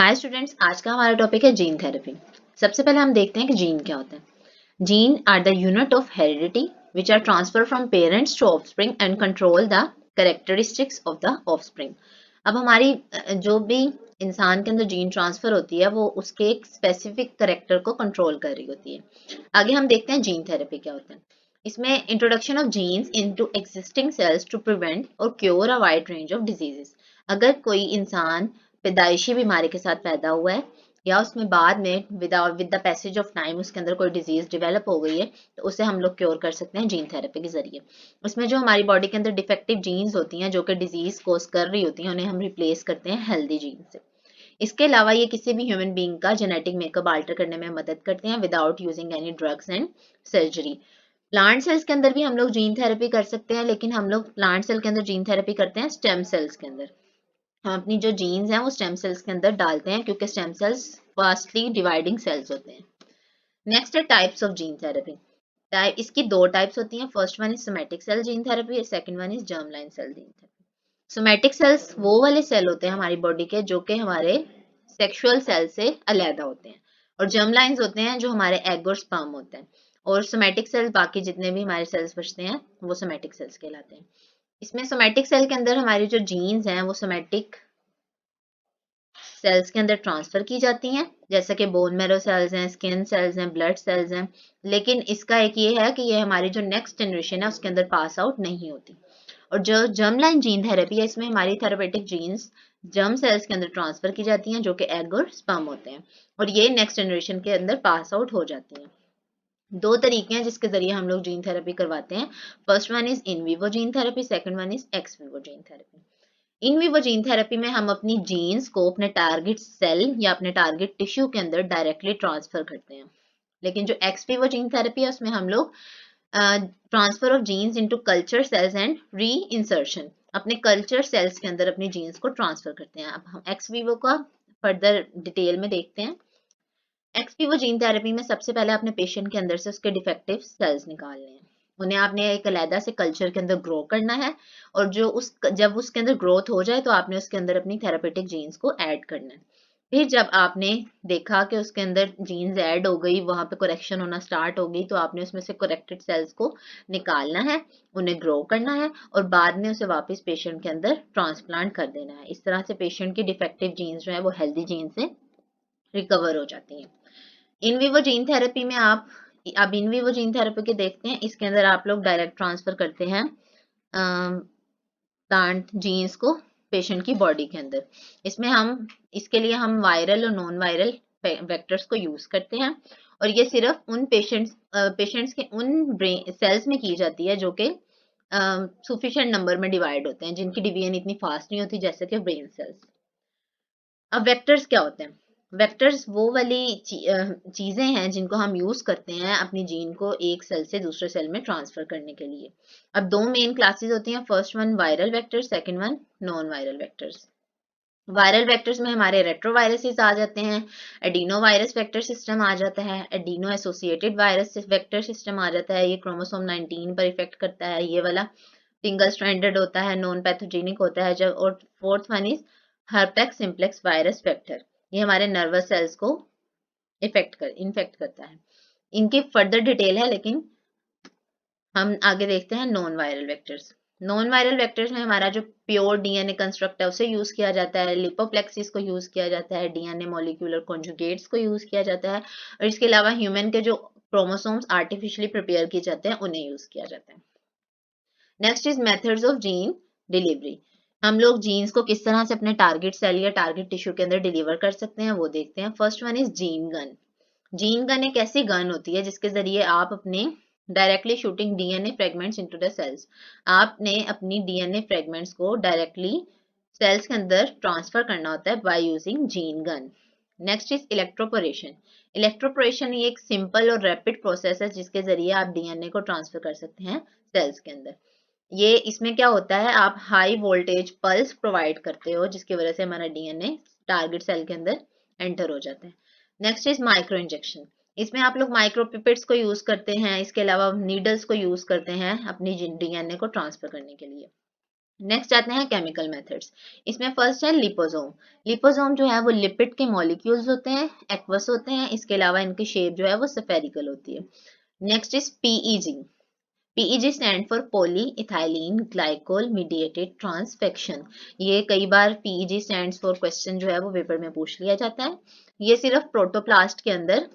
Hi students, आज का हमारा टॉपिक है जीन थेरेपी। सबसे पहले हम देखते हैं कि जीन क्या होता है। Gene are the unit of heredity which are transfer from parents to offspring and control the characteristics of the offspring. अब हमारी जो भी इंसान के अंदर जीन ट्रांसफर होती है वो उसके एक स्पेसिफिक करेक्टर को कंट्रोल कर रही होती है। आगे हम देखते हैं जीन थेरेपी क्या होता है। इसमें introduction of genes into existing cells to prevent और cure a wide range of diseases. अगर कोई इंसान पैदाइशी बीमारी के साथ पैदा हुआ है या उसमें बाद में with the passage of time उसके अंदर कोई डिजीज डेवलप हो गई है तो उसे हम लोग क्योर कर सकते हैं जीन थेरेपी के जरिए। उसमें जो हमारी बॉडी के अंदर डिफेक्टिव जीन्स होती हैं जो कि डिजीज कोज कर रही होती हैं उन्हें हम रिप्लेस करते हैं हेल्दी जीन से। इसके अलावा ये किसी भी ह्यूमन बीइंग का जेनेटिक मेकअप अल्टर करने में मदद करते हैं without using any drugs and surgery. Plant cells के अंदर भी हम लोग जीन थेरेपी कर सकते हैं, लेकिन हम लोग प्लांट सेल के अंदर जीन थेरेपी करते हैं स्टेम सेल्स के अंदर। हम अपनी जो जीन्स हैं वो स्टेम सेल्स के अंदर डालते हैं क्योंकि stem cells fastly dividing cells होते हैं। नेक्स्ट है टाइप्स ऑफ जीन थेरेपी। इसकी दो टाइप्स होती हैं। First one is somatic cell gene therapy, second one is germ line cell gene therapy. Somatic cells वो वाले सेल होते हैं हमारी बॉडी के जो कि हमारे सेक्सुअल सेल से अलग होते हैं, और जर्म लाइंस होते हैं जो हमारे एग और स्पर्म होते हैं। और सोमैटिक सेल्स बाकी जितने भी हमारे सेल्स बचते हैं वो सोमैटिक सेल्स कहलाते हैं। इसमें सोमैटिक सेल के अंदर हमारी जो जीन्स हैं वो सोमैटिक सेल्स के अंदर ट्रांसफर की जाती हैं, जैसे कि बोन मैरो सेल्स हैं, स्किन सेल्स हैं, ब्लड सेल्स हैं। लेकिन इसका एक ये है कि ये हमारी जो नेक्स्ट जनरेशन है उसके अंदर पास आउट नहीं होती। और जो जर्म लाइन जीन थेरेपी है इसमें हमारी थेरेपेटिक जीन्स जर्म सेल्स के अंदर ट्रांसफर की जाती हैं जो कि एग और स्पर्म होते हैं, और ये नेक्स्ट जनरेशन के अंदर पास आउट हो जाती हैं। दो तरीके हैं जिसके जरिए हम लोग जीन थेरेपी करवाते हैं। First one is in vivo gene therapy, second one is x Vivo gene therapy. In vivo gene therapy में हम अपनी जीन्स को अपने टारगेट सेल या अपने टारगेट टिश्यू के अंदर डायरेक्टली ट्रांसफर करते हैं। लेकिन जो एक्स विवो जीन थेरेपी है उसमें हम लोग transfer of genes into culture cells and re insertion, अपने कल्चर सेल्स के अंदर अपनी जीन्स को ट्रांसफर करते हैं। अब हम एक्स विवो का फर्दर डिटेल में देखते हैं। एक्स विवो जीन थेरेपी में सबसे पहले अपने पेशेंट के अंदर से उसके डिफेक्टिव सेल्स निकालने हैं। उन्हें आपने एक अलहदा से कल्चर के अंदर ग्रो करना है, और जब उसके अंदर ग्रोथ हो जाए तो आपने उसके अंदर अपनी थेरेपेटिक जीन्स को ऐड करना है। फिर जब आपने देखा कि उसके अंदर जीन्स ऐड हो गई, वहां पे करेक्शन होना स्टार्ट हो गई, तो आपने उसमें से करेक्टेड सेल्स को निकालना है, उन्हें ग्रो करना है और बाद में उसे वापस पेशेंट के अंदर ट्रांसप्लांट कर देना है। इस तरह से पेशेंट की डिफेक्टिव जीन्स जो है वो हेल्दी जीन से रिकवर हो जाती हैं। इन विवो जीन थेरेपी में अब इन विवो जीन थेरेपी के देखते हैं। इसके अंदर आप लोग डायरेक्ट ट्रांसफर करते हैं प्लांट जीन्स को पेशेंट की बॉडी के अंदर। इसके लिए हम वायरल और नॉन वायरल वेक्टर्स को यूज करते हैं, और ये सिर्फ उन पेशेंट्स के उन ब्रेन सेल्स में की जाती है जो कि सुफिशिएंट नंबर में डिवाइड होते हैं, जिनकी डिवीजन इतनी फास्ट नहीं होती जैसे कि ब्रेन सेल्स। अब वेक्टर्स क्या होते हैं? वेक्टर्स वो वाली चीजें हैं जिनको हम यूज करते हैं अपनी जीन को एक सेल से दूसरे सेल में ट्रांसफर करने के लिए। अब दो मेन क्लासेस होती हैं। First one viral vectors, second one non viral vectors. Viral vectors में हमारे रेट्रोवायरसेस आ जाते हैं, एडिनो वायरस वेक्टर सिस्टम आ जाता है, adeno associated virus vector system आ जाता है। ये क्रोमोसोम 19 पर इफेक्ट करता है, ये वाला सिंगल स्ट्रैंडेड होता है, नॉन पैथोजेनिक होता है जब। और fourth one is herpes simplex virus vector, ये हमारे नर्वस सेल्स को इन्फेक्ट करता है। इनकी फर्दर डिटेल है, लेकिन हम आगे देखते हैं non viral vectors. Non viral vectors में हमारा जो प्योर डीएनए कंस्ट्रक्ट है उसे यूज किया जाता है, लिपोप्लेक्सिस को यूज किया जाता है, डीएनए मॉलिक्यूलर कॉन्जुगेट्स को यूज किया जाता है, और इसके अलावा ह्यूमन के जो क्रोमोसोम्स आर्टिफिशियली प्रिपेयर किए जाते हैं उन्हें यूज किया जाता है। Next is methods of gene delivery. हम लोग जीन्स को किस तरह से अपने टारगेट सेल या टारगेट टिश्यू के अंदर डिलीवर कर सकते हैं वो देखते हैं। First one is gene gun. Gene gun एक ऐसी गन होती है जिसके जरिए आप अपने directly shooting DNA fragments into the cells, आपने अपनी डीएनए फ्रेगमेंट्स को डायरेक्टली सेल्स के अंदर ट्रांसफर करना होता है by using gene gun. Next is electroporation. Electroporation ये एक सिंपल और रैपिड प्रोसेस है जिसके जरिए आप डीएनए को ट्रांसफर कर सकते हैं सेल्स के अंदर। ये इसमें क्या होता है, आप हाई वोल्टेज पल्स प्रोवाइड करते हो जिसकी वजह से हमारा डीएनए टारगेट सेल के अंदर एंटर हो जाता है। Next is micro injection. इसमें आप लोग माइक्रो पिपेट्स को यूज करते हैं, इसके अलावा नीडल्स को यूज करते हैं अपनी डीएनए को ट्रांसफर करने के लिए। नेक्स्ट आते हैं केमिकल मेथड्स। इसमें फर्स्ट है लिपोसोम। लिपोसोम जो है वो लिपिड के मॉलिक्यूल्स होते हैं, एक्वस होते हैं, इसके अलावा इनकी शेप जो है वो स्फेरिकल होती है। Next is PEG. PEG stand for poly ethylene glycol mediated transfection. ये कई बार पीईजी स्टैंड्स फॉर क्वेश्चन जो है वो पेपर में पूछ लिया जाता है। ये सिर्फ प्रोटोप्लास्ट के अंदर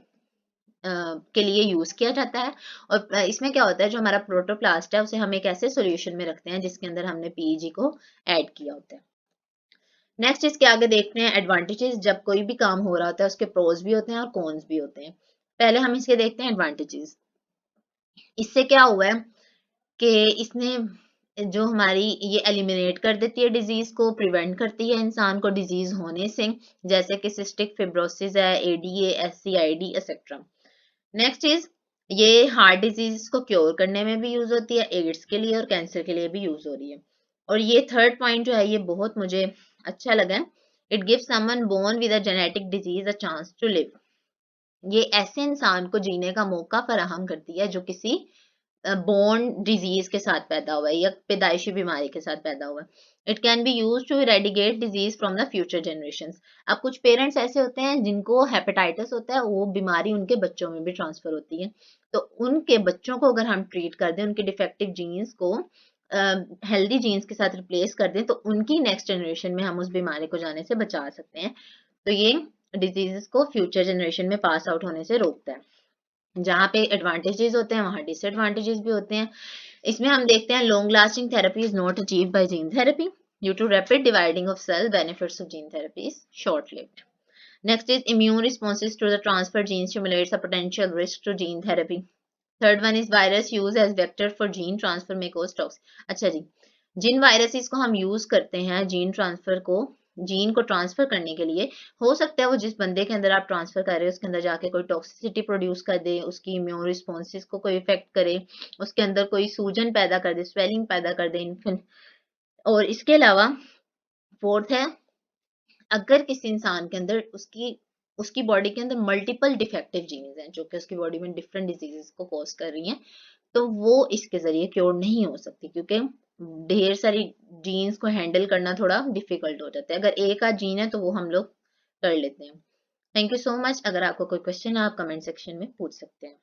के लिए यूज किया जाता है। और इसमें क्या होता है, जो हमारा प्रोटोप्लास्ट है उसे हम एक ऐसे सॉल्यूशन में रखते हैं जिसके अंदर हमने पीईजी को ऐड किया होता है। नेक्स्ट इसके आगे देखते हैं एडवांटेजेस। जब कोई भी काम हो रहा होता है उसके प्रोज भी होते हैं और कॉन्स भी होते हैं। पहले हम इसके देखते हैं एडवांटेजेस। इससे क्या हुआ है कि इसने जो हमारी ये एलिमिनेट कर देती है डिजीज को, प्रिवेंट करती है इंसान को डिजीज होने से, जैसे कि सिस्टिक फिब्रोसिस है, एडीए, एससीआईडी एक्सेट्रा। नेक्स्ट इज ये हार्ट डिजीज को क्योर करने में भी यूज होती है, एड्स के लिए और कैंसर के लिए भी यूज हो रही है। और ये थर्ड पॉइंट जो है ये बहुत मुझे अच्छा लगा है। It gives someone born with a genetic disease a chance to live. ये ऐसे इंसान को जीने का मौका फराहम करती है जो किसी बोर्न डिजीज के साथ पैदा हुआ है या पैदाइशी बीमारी के साथ पैदा हुआ है। It can be use to eradicate disease from the future generation. अब कुछ पेरेंट्स ऐसे होते हैं जिनको हेपेटाइटिस होता है, वो बीमारी उनके बच्चों में भी ट्रांसफर होती है। तो उनके बच्चों को अगर हम ट्रीट कर दें, उनके डिफेक्टिव जीन्स को हेल्दी जीन्स के साथ रिप्लेस कर दें, तो उनकी नेक्स्ट जनरेशन में हम उस बीमारी को जाने से बचा सकते हैं। तो ये डिजीजेस को फ्यूचर जनरेशन में पास आउट होने से रोकता है। जहाँ पे एडवांटेजेस होते हैं वहाँ डिसएडवांटेजेस भी होते हैं। इसमें हम देखते हैं long lasting therapy is not achieve by gene therapy due to rapid dividing of cell, benefits of gene therapy is short lived. Next is immune responses to the transfer gene stimulates a potential risk to gene therapy. Third one is virus use as vector for gene transfer में cause talks. अच्छा जी, जिन viruses को हम use करते हैं gene transfer को, gene को transfer करने के लिए, हो सकता है वो जिस बंदे के अंदर आप ट्रांसफर कर रहे हो उसके अंदर जाके कोई टॉक्सिसिटी प्रोड्यूस कर दे, उसकी इम्यून रिस्पॉन्सेज को कोई इफेक्ट करे, उसके अंदर कोई सूजन पैदा कर दे, स्वेलिंग पैदा कर दे, इन्फेक्शन। और इसके अलावा फोर्थ है, अगर किसी इंसान के अंदर उसकी उसकी बॉडी के अंदर मल्टीपल डिफेक्टिव जीन्स हैं जो कि उसकी बॉडी में डिफरेंट डिजीजेस को कॉज कर रही हैं, तो वो इसके जरिए क्योर नहीं हो सकती, क्योंकि ढेर सारी जीन्स को हैंडल करना थोड़ा डिफिकल्ट हो जाता है। अगर एक आध जीन है तो वो हम लोग कर लेते हैं। Thank you so much. अगर आपको कोई क्वेश्चन है आप कमेंट सेक्शन में पूछ सकते हैं।